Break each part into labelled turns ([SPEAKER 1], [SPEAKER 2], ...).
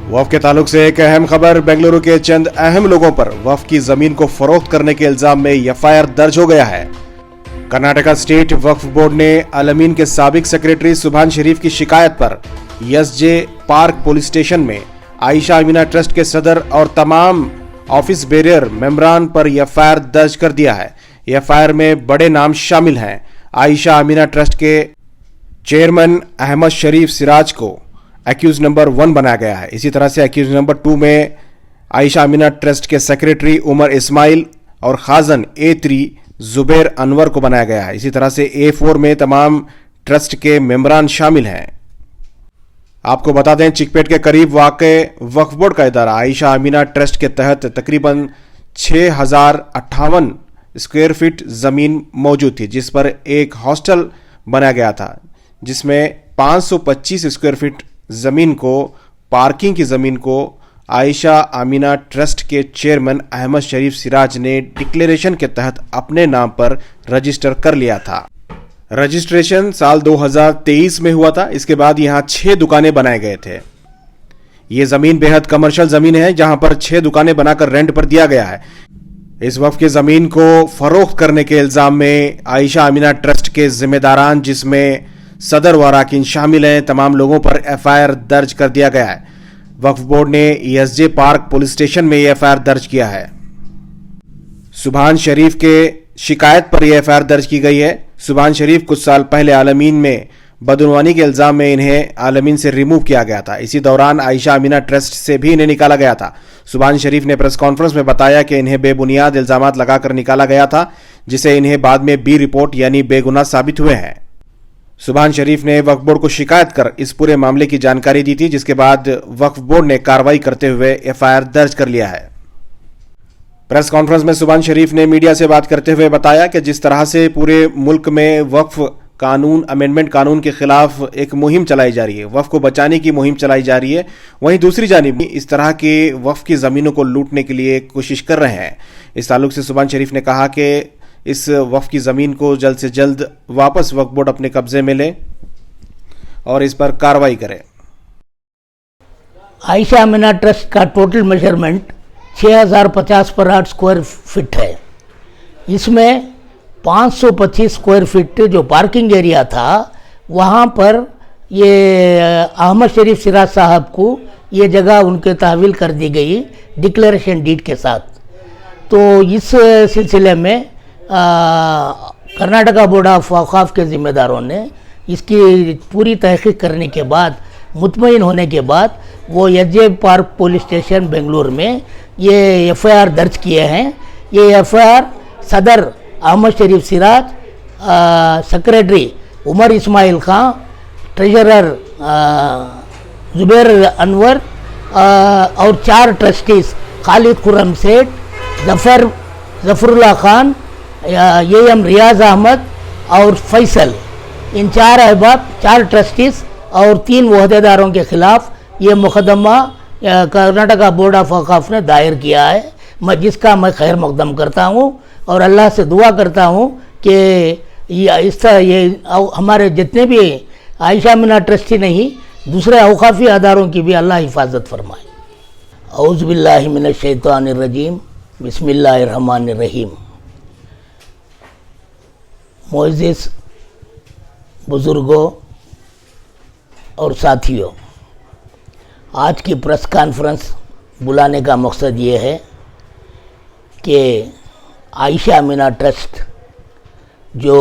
[SPEAKER 1] वक्फ के ताल्लुक से एक अहम खबर। बेंगलुरु के चंद अहम लोगों पर वक्फ की जमीन को फरोख्त करने के इल्जाम में एफआईआर दर्ज हो गया है। कर्नाटका स्टेट वक्फ बोर्ड ने अल-अमीन के साबिक सेक्रेटरी सुभान शरीफ की शिकायत पर एसजे पार्क पुलिस स्टेशन में आयशा अमीना ट्रस्ट के सदर और तमाम ऑफिस बेरियर मेंबरान पर एफआईआर दर्ज कर दिया है। एफआईआर में बड़े नाम शामिल हैं। आयशा अमीना ट्रस्ट के चेयरमैन अहमद शरीफ सिराज को एक्यूज नंबर 1 बनाया गया है। इसी तरह से एक्यूज नंबर 2 में आयशा अमीना ट्रस्ट के सेक्रेटरी उमर इस्माइल और खाजन A3 जुबैर अनवर को बनाया गया है। इसी तरह से A4 में तमाम ट्रस्ट के मेंबरान शामिल हैं। आपको बता दें, चिकपेट के करीब वाक़े वक्फ बोर्ड का इदारा आयशा अमीना ट्रस्ट के तहत तकरीबन 6058 स्क्वायर फीट जमीन मौजूद थी, जिस पर एक हॉस्टल बनाया गया था, जिसमें 525 स्क्वायर फीट जमीन को, पार्किंग की जमीन को आयशा अमीना ट्रस्ट के चेयरमैन अहमद शरीफ सिराज ने डिक्लेरेशन के तहत अपने नाम पर रजिस्टर कर लिया था। रजिस्ट्रेशन साल 2023 में हुआ था। इसके बाद यहां 6 दुकानें बनाए गए थे। यह जमीन बेहद कमर्शियल जमीन है, जहां पर 6 दुकानें बनाकर रेंट पर दिया गया है। इस वक्फ की जमीन को फरोख्त करने के इल्जाम में आयशा अमीना ट्रस्ट के जिम्मेदारान, जिसमें सदर व अराकीन शामिल हैं, तमाम लोगों पर एफआईआर दर्ज कर दिया गया है। वक्फ बोर्ड ने एसजे पार्क पुलिस स्टेशन में यह एफआईआर दर्ज किया है। सुभान शरीफ के शिकायत पर यह एफआईआर दर्ज की गई है। सुभान शरीफ कुछ साल पहले अल-अमीन में बदनवानी के इल्जाम में इन्हें अल-अमीन से रिमूव किया गया था। इसी दौरान आयशा अमीना ट्रस्ट से भी इन्हें निकाला गया था। सुभान शरीफ ने प्रेस कॉन्फ्रेंस में बताया कि इन्हें बेबुनियाद इल्जामात लगाकर निकाला गया था, जिसे इन्हें बाद में बी रिपोर्ट यानी बेगुनाह साबित हुए हैं। सुभान शरीफ ने वक्फ बोर्ड को शिकायत कर इस पूरे मामले की जानकारी दी थी, जिसके बाद वक्फ बोर्ड ने कार्रवाई करते हुए एफआईआर दर्ज कर लिया है। प्रेस कॉन्फ्रेंस में सुभान शरीफ ने मीडिया से बात करते हुए बताया कि जिस तरह से पूरे मुल्क में वक्फ कानून, अमेंडमेंट कानून के खिलाफ एक मुहिम चलाई जा रही है, वक्फ को बचाने की मुहिम चलाई जा रही है, वहीं दूसरी जानिब इस तरह के वक्फ की ज़मीनों को लूटने के लिए कोशिश कर रहे हैं। इस ताल्लुक से सुभान शरीफ ने कहा कि इस वक्फ की ज़मीन को जल्द से जल्द वापस वक्फ बोर्ड अपने कब्जे में ले और इस पर कार्रवाई करे।
[SPEAKER 2] आयशा अमीना ट्रस्ट का टोटल मेजरमेंट 6050 पर 8 स्क्वायर फीट है। इसमें 525 स्क्वायर फीट जो पार्किंग एरिया था, वहाँ पर ये अहमद शरीफ सिराज साहब को ये जगह उनके तहवील कर दी गई डिक्लेरेशन डीड के साथ। तो इस सिलसिले में कर्नाटका बोर्ड ऑफ वक़ाफ़ के ज़िम्मेदारों ने इसकी पूरी तहक़ीक़ करने के बाद, मुतमईन होने के बाद, वो SJ park police station Bengaluru में ये एफआईआर दर्ज किए हैं। ये एफआईआर सदर अहमद शरीफ सिराज, सेक्रेटरी उमर इस्माइल खां, ट्रेजरर जुबैर अनवर और 4 ट्रस्टीज़ खालिद खुर्रम सेठ, जफरुल्लाह खान, एम रियाज अहमद और फैसल, इन 4 अहबाब, 4 ट्रस्टीज़ और 3 वहदेदारों के ख़िलाफ़ ये मुकदमा कर्नाटका बोर्ड ऑफ वक़ाफ़ ने दायर किया है, जिसका मैं खैर मकदम करता हूँ और अल्लाह से दुआ करता हूँ कि इस तरह ये हमारे जितने भी आयशा अमीना ट्रस्ट ही नहीं, दूसरे औक़ाफ़ी अदारों की भी अल्लाह हिफाजत फरमाए। औज़ु बिल्लाहि मिनश शैतानिर रजीम, बिस्मिल्लाहिर रहमानिर रहीम। मोअज़्ज़िज़ बुज़ुर्गों और साथियों, आज की प्रेस कॉन्फ्रेंस बुलाने का मकसद ये है कि आयशा अमीना ट्रस्ट जो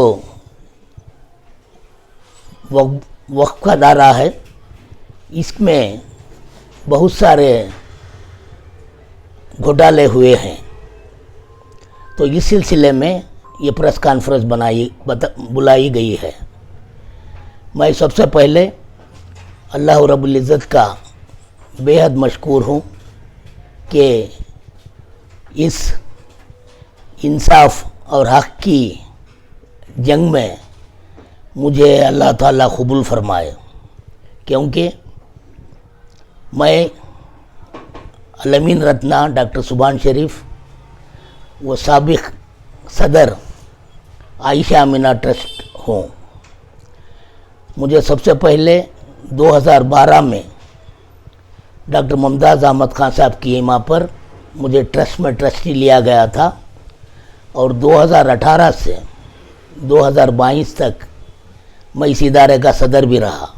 [SPEAKER 2] वक्फ का दायरा है, इसमें बहुत सारे घोटाले हुए हैं। तो इस सिलसिले में ये प्रेस कॉन्फ्रेंस बुलाई गई है। मैं सबसे पहले अल्लाह रब्बुल इज़्ज़त का बेहद मशकूर हूँ कि इस इंसाफ और हक़ की जंग में मुझे अल्लाह ताला कबूल फरमाए, क्योंकि मैं अल-अमीन रत्ना डॉक्टर सुभान शरीफ वो साबिक सदर आयशा अमीना ट्रस्ट हूँ। मुझे सबसे पहले 2012 में डॉक्टर मुमताज़ अहमद खान साहब की इमा पर मुझे ट्रस्ट में ट्रस्टी लिया गया था और 2018 से 2022 तक मैं इस इदारे का सदर भी रहा।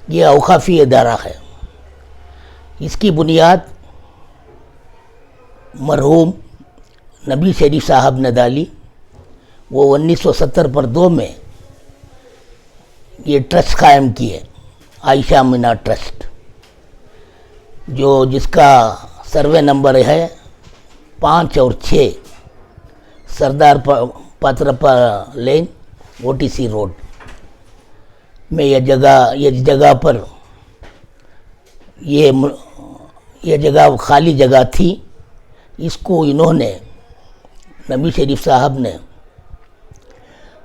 [SPEAKER 2] ये औकाफ़ी इदारा है। इसकी बुनियाद मरहूम नबी शरीफ साहब ने डाली। वो 1970 पर 2 में ये ट्रस्ट कायम किए, आयशा मीना ट्रस्ट, जिसका सर्वे नंबर है 5 और 6 सरदार पात्रप्पा लेन, OTC रोड में यह जगह पर ये जगह खाली जगह थी। इसको इन्होंने नबी शरीफ साहब ने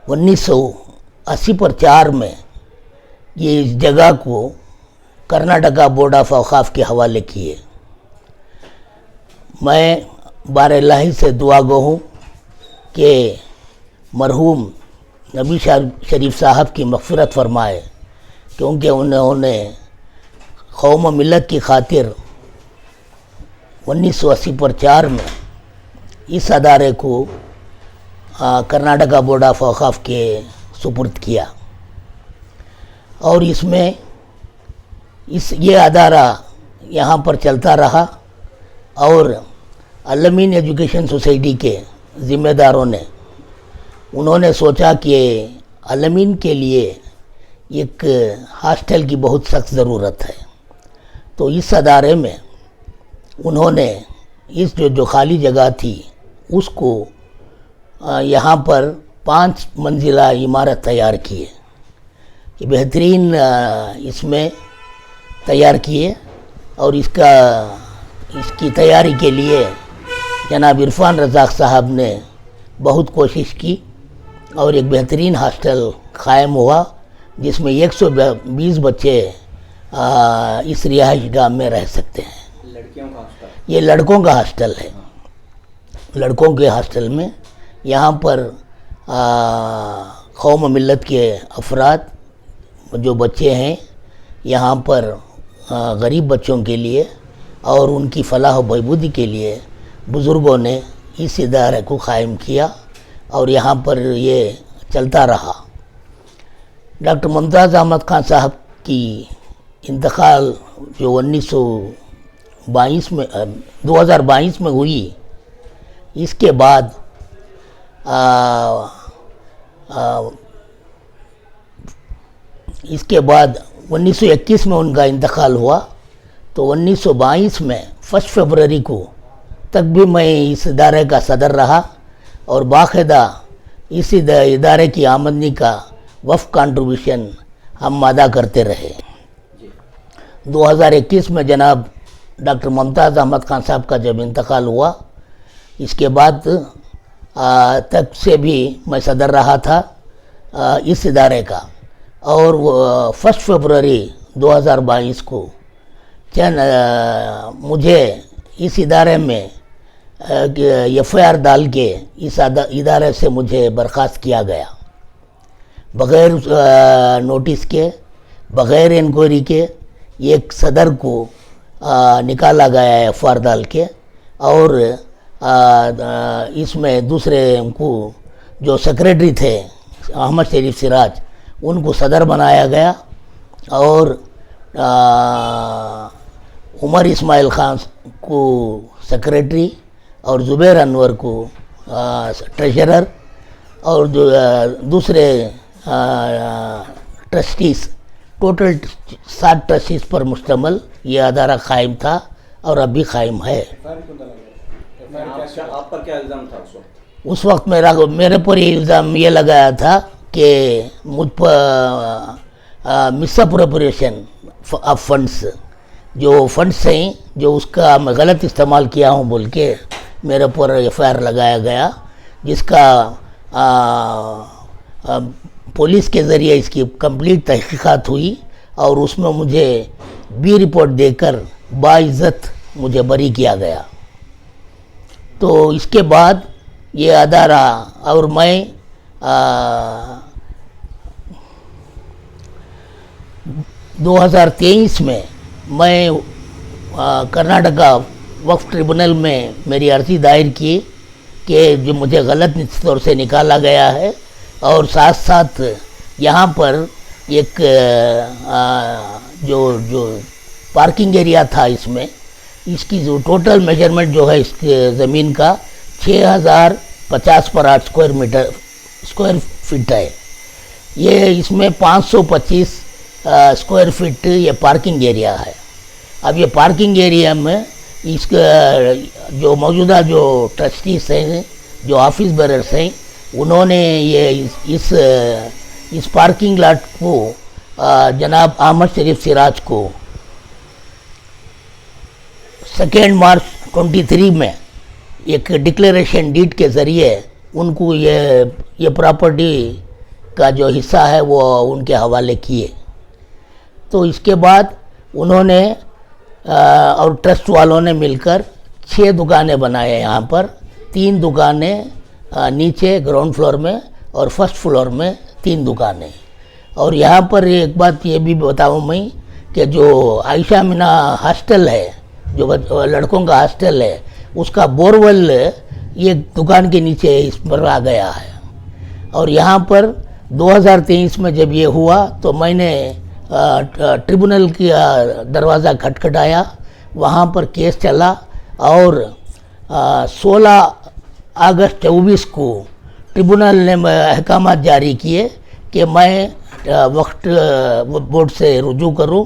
[SPEAKER 2] 1980 पर 4 में ये इस जगह को कर्नाटका बोर्ड ऑफ औकाफ के हवाले किए। मैं बारह से दुआ गो हूँ कि मरहूम नबी शरीफ साहब की मग़फ़िरत फरमाए, क्योंकि उन्होंने कौम मिलत की खातिर 1980 पर 4 में इस अदारे को कर्नाटका बोर्ड ऑफ औकाफ के सुपुर्द किया और ये अदारा यहाँ पर चलता रहा और अलमीन एजुकेशन सोसाइटी के ज़िम्मेदारों ने उन्होंने सोचा कि अलमीन के लिए एक हॉस्टल की बहुत सख्त ज़रूरत है। तो इस अदारे में उन्होंने इस जो खाली जगह थी उसको यहाँ पर 5 मंजिला इमारत तैयार किए। ये बेहतरीन इसमें तैयार किए और इसकी तैयारी के लिए जनाब इरफान रज़ाक साहब ने बहुत कोशिश की और एक बेहतरीन हॉस्टल कायम हुआ, जिसमें 120 बच्चे इस रिहाइश गाह में रह सकते हैं।
[SPEAKER 3] लड़कियों का हॉस्टल?
[SPEAKER 2] ये लड़कों का हॉस्टल है। लड़कों के हॉस्टल में यहाँ पर कौम मिल्लत के अफराद जो बच्चे हैं, यहाँ पर गरीब बच्चों के लिए और उनकी फलाह बहबूदी के लिए बुज़ुर्गों ने इस इदारे को कायम किया और यहाँ पर ये चलता रहा। डॉक्टर मुमताज़ अहमद खान साहब की इंतकाल जो 2022 में हुई, इसके बाद इसके बाद 1921 में उनका इंतकाल हुआ। तो 1922 में 1 फरवरी को तक भी मैं इस इदारे का सदर रहा और बाकायदा इस इदारे की आमदनी का वफ़ कंट्रीब्यूशन हम अदा करते रहे। 2021 में जनाब डॉक्टर मुमताज़ अहमद खान साहब का जब इंतकाल हुआ, इसके बाद तक से भी मैं सदर रहा था इस इदारे का और 1 फरवरी 2022 को मुझे इस इदारे में FIR डाल के इस इदारे से मुझे बर्खास्त किया गया, बग़ैर नोटिस के, बग़ैर इंक्वायरी के। एक सदर को निकाला गया FIR डाल के और इसमें दूसरे को जो सेक्रेटरी थे अहमद शरीफ सिराज, उनको सदर बनाया गया और उमर इस्माइल खान को सेक्रेटरी और ज़ुबैर अनवर को ट्रेजरर और दूसरे ट्रस्टीज़, टोटल 7 ट्रस्टीज़ पर मुश्तमल ये अदारा कायम था और अभी कायम है।
[SPEAKER 3] आप पर क्या इल्ज़ाम था
[SPEAKER 2] उस वक्त? मेरे पर ये इल्ज़ाम ये लगाया था कि मुझ पर मिसअप्रोप्रिएशन ऑफ फंड्स, जो फंड्स हैं जो उसका मैं गलत इस्तेमाल किया हूँ बोल के मेरे पर FIR लगाया गया, जिसका पुलिस के ज़रिए इसकी कंप्लीट तहकीकात हुई और उसमें मुझे B रिपोर्ट देकर बाइज़्ज़त मुझे बरी किया गया। तो इसके बाद ये अदारा और मैं 2023 में मैं कर्नाटका वक्फ ट्रिब्यूनल में मेरी अर्जी दायर की कि जो मुझे गलत तौर से निकाला गया है, और साथ साथ यहाँ पर एक जो पार्किंग एरिया था इसमें, इसकी जो टोटल मेजरमेंट जो है इस ज़मीन का 6050 पर 8 स्क्वायर फीट है। ये इसमें 525 स्क्वायर फीट ये पार्किंग एरिया है। अब ये पार्किंग एरिया में इसका जो मौजूदा जो ट्रस्टीज हैं, जो ऑफिस बेरर्स हैं, उन्होंने ये इस पार्किंग लॉट को जनाब अहमद शरीफ सिराज को 2 मार्च 23 में एक डिक्लेरेशन डीड के ज़रिए उनको ये प्रॉपर्टी का जो हिस्सा है वो उनके हवाले किए। तो इसके बाद उन्होंने और ट्रस्ट वालों ने मिलकर 6 दुकानें बनाए यहाँ पर। 3 दुकानें नीचे ग्राउंड फ्लोर में और फर्स्ट फ्लोर में 3 दुकानें। और यहाँ पर एक बात ये भी बताऊँ मैं कि जो आयशा मीना हॉस्टल है, जो लड़कों का हॉस्टल है, उसका बोरवेल ये दुकान के नीचे इस पर आ गया है। और यहाँ पर 2023 में जब ये हुआ तो मैंने ट्रिब्यूनल की दरवाज़ा खटखटाया, वहाँ पर केस चला और 16 अगस्त 24 को ट्रिब्यूनल ने अहकामात जारी किए कि मैं वक्फ बोर्ड से रुजू करूं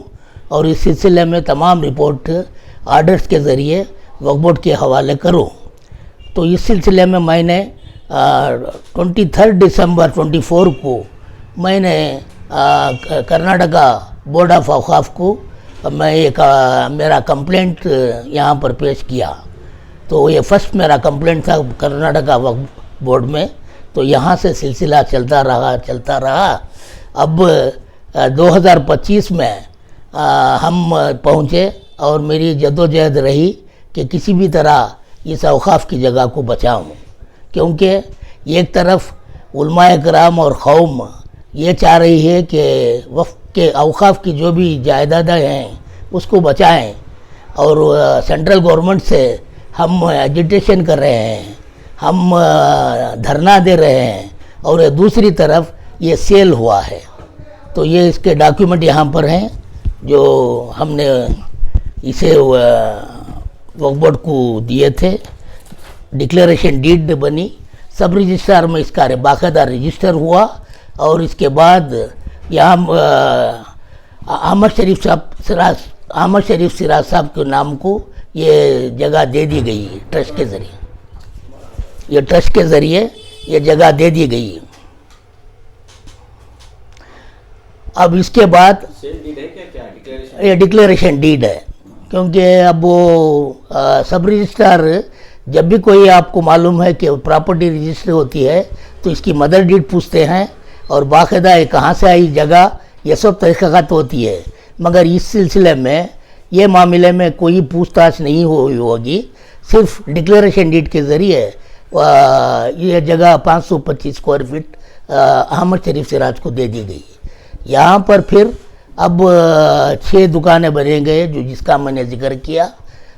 [SPEAKER 2] और इस सिलसिले में तमाम रिपोर्ट आर्डर्स के ज़रिए वक्फ बोर्ड के हवाले करूं। तो इस सिलसिले में मैंने 23 दिसंबर 24 को मैंने कर्नाटका बोर्ड ऑफ औकाफ को मैं मेरा कंप्लेंट यहाँ पर पेश किया। तो ये फर्स्ट मेरा कंप्लेंट था कर्नाटका वक्फ बोर्ड में। तो यहाँ से सिलसिला चलता रहा। अब 2025 में हम पहुँचे और मेरी जद्दोजहद रही कि किसी भी तरह इस औकाफ की जगह को बचाऊं, क्योंकि एक तरफ उलमाए कराम और कौम ये चाह रही है कि वक्फ के औकाफ की जो भी जायदादें हैं उसको बचाएं, और सेंट्रल गवर्नमेंट से हम एजिटेशन कर रहे हैं, हम धरना दे रहे हैं, और दूसरी तरफ ये सेल हुआ है। तो ये इसके डॉक्यूमेंट यहाँ पर हैं जो हमने इसे वक्फ बोर्ड को दिए थे। डिक्लेरेशन डीड बनी, सब रजिस्ट्रार में इसका बाकायदा रजिस्टर हुआ, और इसके बाद यहाँ अहमद शरीफ सिराज साहब के नाम को ये जगह दे दी गई है ट्रस्ट के ज़रिए। ये ट्रस्ट के ज़रिए ये जगह दे दी गई है। अब इसके बाद ये डिक्लेरेशन डीड है, क्योंकि अब वो सब रजिस्ट्रार जब भी कोई आपको मालूम है कि प्रॉपर्टी रजिस्टर होती है तो इसकी मदर डीड पूछते हैं, और बाकायदा ये कहाँ से आई जगह, ये सब तहक़ीक़ात होती है। मगर इस सिलसिले में ये मामले में कोई पूछताछ नहीं हुई होगी, सिर्फ डिक्लेरेशन डीड के ज़रिए ये जगह 525 स्क्वायर फीट अहमद शरीफ सिराज को दे दी गई। यहाँ पर फिर अब 6 दुकानें बने गए जो जिसका मैंने जिक्र किया।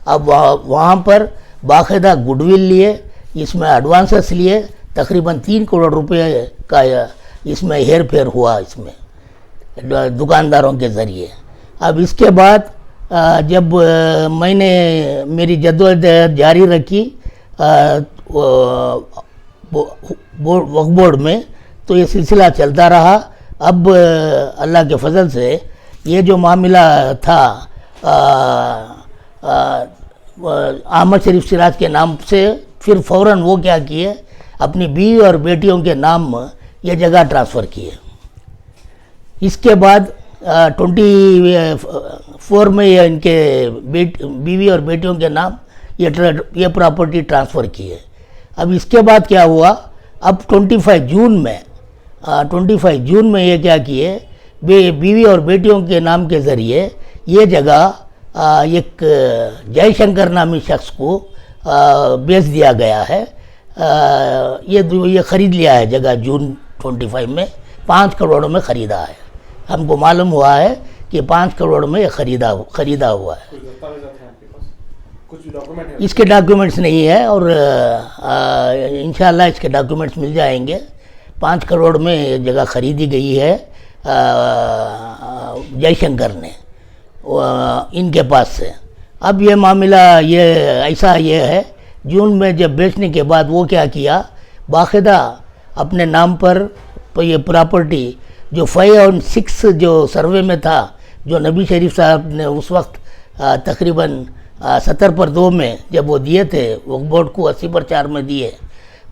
[SPEAKER 2] अब वहाँ पर बाकायदा गुडविल लिए, इसमें एडवांसेस लिए, तकरीबन 3 करोड़ रुपए का इसमें हेर फेर हुआ इसमें दुकानदारों के ज़रिए। अब इसके बाद जब मैंने मेरी जद्दोजहद जारी रखी वक्फ बोर्ड में, तो ये सिलसिला चलता रहा। अब अल्लाह के फजल से ये जो मामला था अहमद शरीफ सिराज के नाम से, फिर फ़ौरन वो क्या किए, अपनी बीवी और बेटियों के नाम ये जगह ट्रांसफ़र किए। इसके बाद 24 में ये इनके बीवी और बेटियों के नाम ये प्रॉपर्टी ट्रांसफ़र किए। अब इसके बाद क्या हुआ, अब 25 जून में ये क्या किए, बीवी और बेटियों के नाम के ज़रिए ये जगह एक जयशंकर नामी शख्स को बेच दिया गया है। ये ख़रीद लिया है जगह जून 25 में 5 करोड़ में ख़रीदा है। हमको मालूम हुआ है कि 5 करोड़ में ये खरीदा हुआ है।
[SPEAKER 3] कुछ दस्तावेज हैं आपके पास, कुछ डॉक्यूमेंट है?
[SPEAKER 2] इसके डॉक्यूमेंट्स नहीं है और इंशाल्लाह इसके डॉक्यूमेंट्स मिल जाएंगे। 5 करोड़ में ये जगह खरीदी गई है जयशंकर ने इनके पास से। अब ये मामला ये है, जून में जब बेचने के बाद वो क्या किया, बाकायदा अपने नाम पर ये प्रॉपर्टी जो 5 और 6 जो सर्वे में था, जो नबी शरीफ साहब ने उस वक्त तकरीबन 70/2 में जब वो दिए थे, वक्फ बोर्ड को 80/4 में दिए,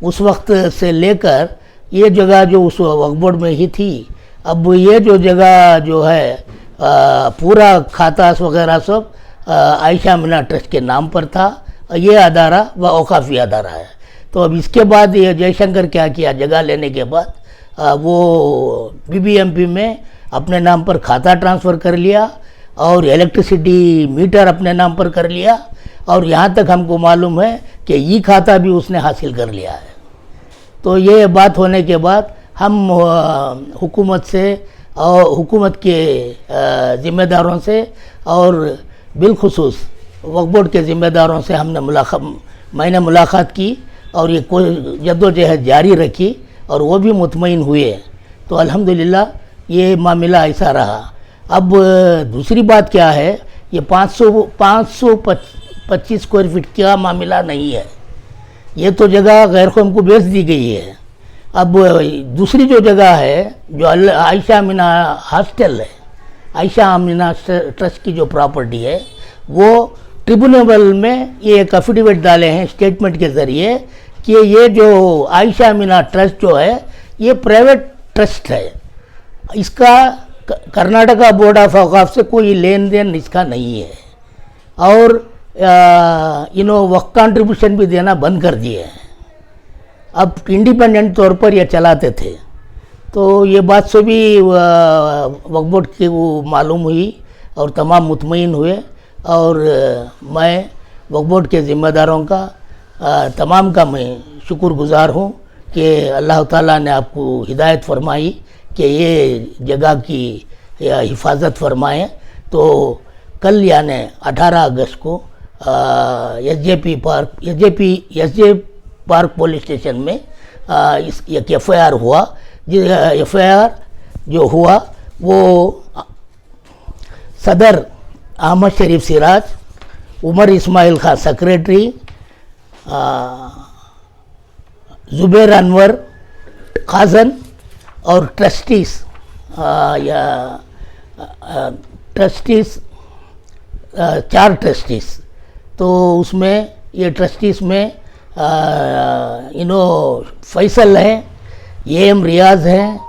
[SPEAKER 2] उस वक्त से लेकर ये जगह जो उस वक्फ बोर्ड में ही थी, अब ये जो जगह जो है पूरा खाता वगैरह सब आयशा अमीना ट्रस्ट के नाम पर था। ये अदारा व औकाफी अदारा है। तो अब इसके बाद ये जयशंकर क्या किया, जगह लेने के बाद वो BBMP में अपने नाम पर खाता ट्रांसफ़र कर लिया और इलेक्ट्रिसिटी मीटर अपने नाम पर कर लिया, और यहाँ तक हमको मालूम है कि ई खाता भी उसने हासिल कर लिया है। तो ये बात होने के बाद हम हुकूमत से और हुकूमत के ज़िम्मेदारों से और बिलखुसूस वक्फ बोर्ड के ज़िम्मेदारों से मैंने मुलाकात की और ये कोई जद्दोजहद जारी रखी और वो भी मुतमईन हुए। तो अल्हम्दुलिल्लाह ये मामला ऐसा रहा। अब दूसरी बात क्या है, ये 525 स्क्वायर फीट का मामला नहीं है, ये तो जगह गैर कौम को बेच दी गई है। अब दूसरी जो जगह है, जो आयशा अमीना हॉस्टल है, आयशा अमीना ट्रस्ट की जो प्रॉपर्टी है, वो ट्रिब्यूनल में ये एक एफिडेविट डाले हैं स्टेटमेंट के ज़रिए कि ये जो आयशा अमीना ट्रस्ट जो है ये प्राइवेट ट्रस्ट है, इसका कर्नाटका बोर्ड ऑफ औकाफ से कोई लेन देन इसका नहीं है, और वक्त कंट्रीब्यूशन भी देना बंद कर दिए हैं। अब इंडिपेंडेंट तौर पर ये चलाते थे। तो ये बात से भी वक्फ बोर्ड की वो मालूम हुई और तमाम मुतमईन हुए, और मैं वक्फ बोर्ड के ज़िम्मेदारों का तमाम का मैं शुक्रगुज़ार हूँ कि अल्लाह ताला ने आपको हिदायत फरमाई कि ये जगह की हिफाजत फरमाएँ। तो कल यानी 18 अगस्त को SJ पार्क पुलिस स्टेशन में एक FIR हुआ। FIR जो हुआ वो सदर अहमद शरीफ सिराज, उमर इस्माइल खान सेक्रेटरी, ज़ुबैर अनवर खाजन और ट्रस्टीज़ ट्रस्टीज़ 4 ट्रस्टीज़। तो उसमें ये ट्रस्टीज़ में फैसल हैं, AM रियाज़ हैं,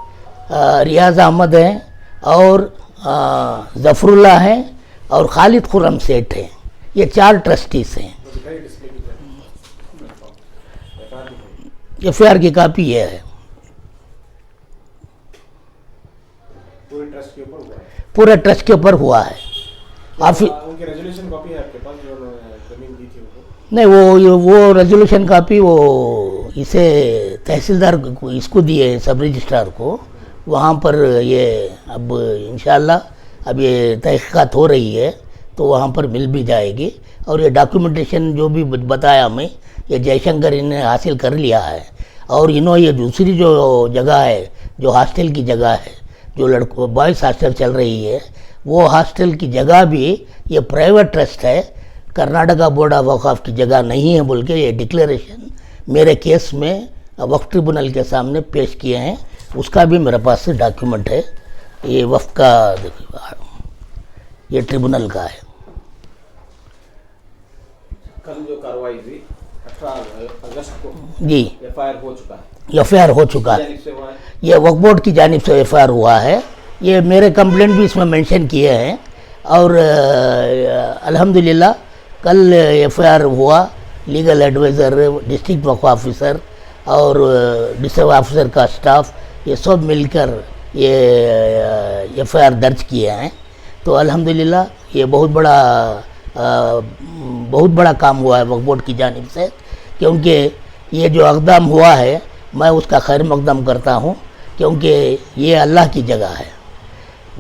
[SPEAKER 2] रियाज़ अहमद हैं, और ज़फ़रुल्लाह हैं, और खालिद खुर्रम सेठ हैं। ये 4 ट्रस्टीज़ हैं। FIR की कापी ये है। पूरे ट्रस्ट के ऊपर हुआ है।
[SPEAKER 3] उनकी रेजोल्यूशन कॉपी है आपके पास जो जमीन दी थी उनको?
[SPEAKER 2] नहीं, वो रेजोल्यूशन कापी वो इसे तहसीलदार को इसको दिए, सब रजिस्ट्रार को। वहाँ पर ये अब इंशाल्लाह अब ये तहक़ीक़ात हो रही है तो वहाँ पर मिल भी जाएगी। और ये डॉक्यूमेंटेशन जो भी बताया मैं, ये जयशंकर इन्हें हासिल कर लिया है। और ये दूसरी जो जगह है, जो हॉस्टल की जगह है, जो लड़कों बॉयज़ हॉस्टल चल रही है, वो हॉस्टल की जगह भी ये प्राइवेट ट्रस्ट है, कर्नाटका बोर्ड ऑफ औकाफ की जगह नहीं है बोल के ये डिक्लेरेशन मेरे केस में वक्फ ट्रिब्यूनल के सामने पेश किए हैं। उसका भी मेरे पास से डॉक्यूमेंट है। ये वक्फ का, ये ट्रिब्यूनल का है।
[SPEAKER 3] कल जो कार्रवाई हुई 18 अगस्त को
[SPEAKER 2] जी,
[SPEAKER 3] FIR हो चुका है।
[SPEAKER 2] FIR हो चुका है। ये वक्फ बोर्ड की जानिब से FIR हुआ है। ये मेरे कंप्लेंट भी इसमें मेंशन किए हैं। और अल्हम्दुलिल्लाह कल FIR हुआ। लीगल एडवाइज़र, डिस्ट्रिक्ट वक्फ ऑफिसर और डिस्ट्रिक्ट ऑफिसर का स्टाफ, ये सब मिलकर ये FIR दर्ज किए हैं। तो अल्हम्दुलिल्लाह ये बहुत बड़ा काम हुआ है वक्फ बोर्ड की जानिब से, क्योंकि ये जो इक़दाम हुआ है मैं उसका खैर मकदम करता हूँ, क्योंकि ये अल्लाह की जगह है।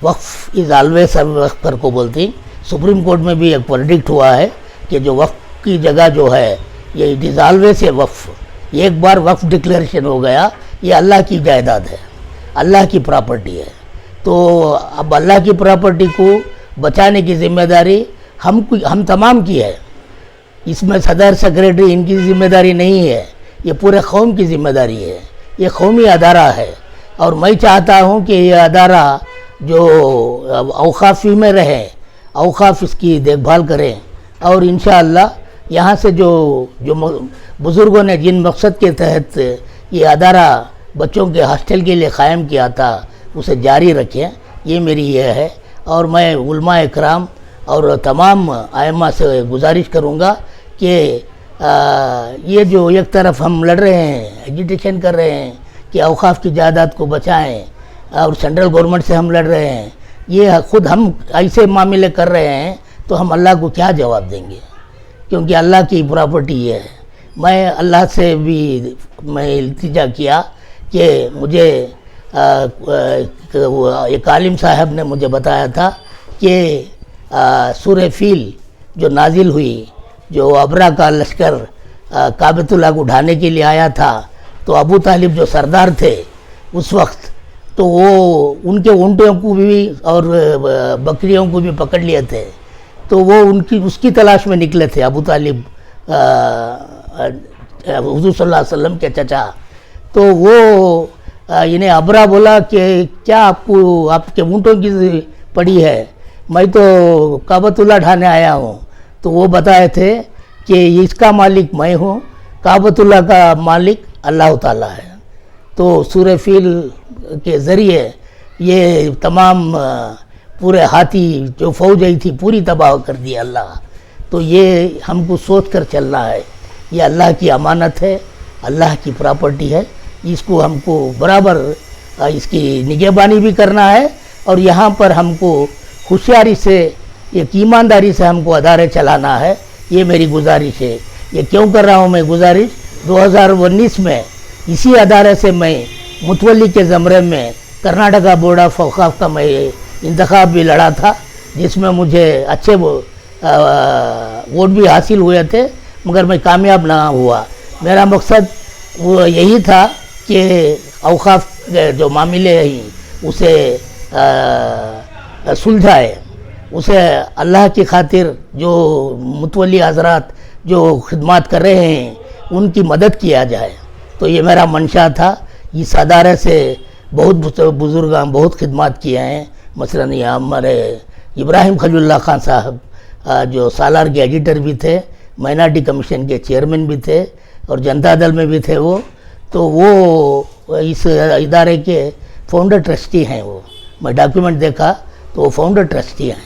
[SPEAKER 2] वक्फ इज़ ऑलवेज वक्फ कर को बोलती। सुप्रीम कोर्ट में भी एक वर्डिक्ट हुआ है कि जो वक्फ की जगह जो है ये इट इज़ ऑलवेज ए वक्फ। एक बार वक्फ डिक्लेरेशन हो गया, ये अल्लाह की जायदाद है, अल्लाह की प्रॉपर्टी है। तो अब अल्लाह की प्रॉपर्टी को बचाने की जिम्मेदारी हम तमाम की है। इसमें सदर सेक्रेटरी इनकी जिम्मेदारी नहीं है, ये पूरे कौम की जिम्मेदारी है। ये कौमी अदारा है और मैं चाहता हूँ कि ये अदारा जो औकाफ़ी में रहे, औकाफ़ इसकी देखभाल करें और इंशाअल्लाह यहाँ से जो बुज़ुर्गों ने जिन मकसद के तहत ये अदारा बच्चों के हॉस्टल के लिए क़ायम किया था उसे जारी रखें, ये मेरी ये है। और मैं उलमा इकराम और तमाम आइम्मा से गुजारिश करूँगा कि ये जो एक तरफ हम लड़ रहे हैं, एजिटेशन कर रहे हैं कि औकाफ़ की जायदाद को बचाएं और सेंट्रल गवर्नमेंट से हम लड़ रहे हैं, ये खुद हम ऐसे मामले कर रहे हैं तो हम अल्लाह को क्या जवाब देंगे, क्योंकि अल्लाह की प्रॉपर्टी ये है। मैं अल्लाह से भी मैं इल्तिजा किया कि मुझे एक आलिम साहब ने मुझे बताया था कि सूरह फील जो नाजिल हुई, जो अबरा का लश्कर काबतुल्लाह को उठाने के लिए आया था, तो अबू तालिब जो सरदार थे उस वक्त, तो वो उनके ऊँटों को भी और बकरियों को भी पकड़ लिए थे। तो वो उसकी तलाश में निकले थे अबू तालिब हुज़ूर सल्लल्लाहु अलैहि वसल्लम के चचा। तो वो इन्हें अबरा बोला कि क्या आपको आपके ऊँटों की पड़ी है, मैं तो काबतुल्लाह ढाने आया हूँ। तो वो बताए थे कि इसका मालिक मैं हूँ, काबतुल्लाह का मालिक अल्लाह ताला है। तो सूरह फील के ज़रिए ये तमाम पूरे हाथी जो फौज आई थी पूरी तबाह कर दी अल्लाह। तो ये हमको सोच कर चलना है, ये अल्लाह की अमानत है, अल्लाह की प्रॉपर्टी है, इसको हमको बराबर इसकी निगहबानी भी करना है और यहाँ पर हमको होशियारी से, एक ईमानदारी से हमको अदारे चलाना है। ये मेरी गुजारिश है। ये क्यों कर रहा हूँ मैं गुजारिश, 2019 में इसी अदारे से मैं मुतवल्ली के ज़मरे में कर्नाटका बोर्ड ऑफ औकाफ का मैं इंतखाब भी लड़ा था, जिसमें मुझे अच्छे वोट भी हासिल हुए थे, मगर मैं कामयाब ना हुआ। मेरा मकसद वो यही था कि औकाफ जो मामले हैं उसे सुलझाए, उसे अल्लाह की खातिर जो मुतवल्ली हज़रात जो खिदमत कर रहे हैं उनकी मदद किया जाए। तो ये मेरा मंशा था। इस अदारे से बहुत बुज़ुर्ग बहुत खिदमत किए हैं। मसलन यहाँ हमारे इब्राहिम खलीलुल्लाह खान साहब जो सालार के एडिटर भी थे, माइनॉरिटी कमीशन के चेयरमैन भी थे और जनता दल में भी थे वो। तो वो इस इदारे के फाउंडर ट्रस्टी हैं। वो मैं डॉक्यूमेंट देखा तो वो फाउंडर ट्रस्टी हैं।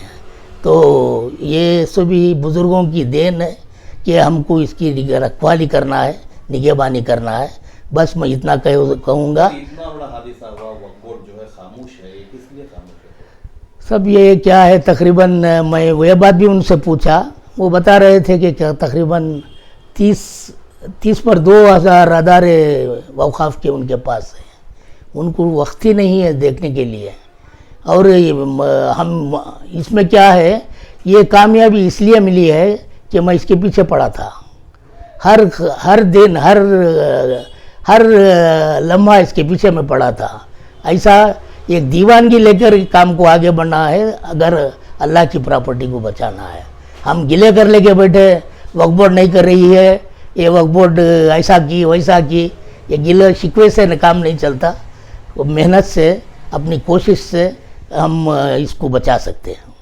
[SPEAKER 2] तो ये सभी बुज़ुर्गों की देन है कि हमको इसकी रखवाली करना है, निगहबानी करना है। बस मैं इतना कहूँगा।
[SPEAKER 4] इतना बड़ा हादसा हुआ, वक्फ बोर्ड जो है खामोश है, ये किस लिए खामोश है?
[SPEAKER 2] सब ये क्या है, तकरीबन मैं वह बात भी उनसे पूछा, वो बता रहे थे कि तकरीबन 30 पर 2000 अदारे औकाफ के उनके पास हैं, उनको वक्त ही नहीं है देखने के लिए। और हम इसमें क्या है, ये कामयाबी इसलिए मिली है कि मैं इसके पीछे पड़ा था। हर दिन हर लम्हा इसके पीछे में पड़ा था। ऐसा एक दीवानगी लेकर काम को आगे बढ़ना है अगर अल्लाह की प्रॉपर्टी को बचाना है। हम गिले कर लेके बैठे, वक्फ बोर्ड नहीं कर रही है, ये वक्फ बोर्ड ऐसा की वैसा की, ये गिले शिकवे से काम नहीं चलता। वो मेहनत से, अपनी कोशिश से हम इसको बचा सकते हैं।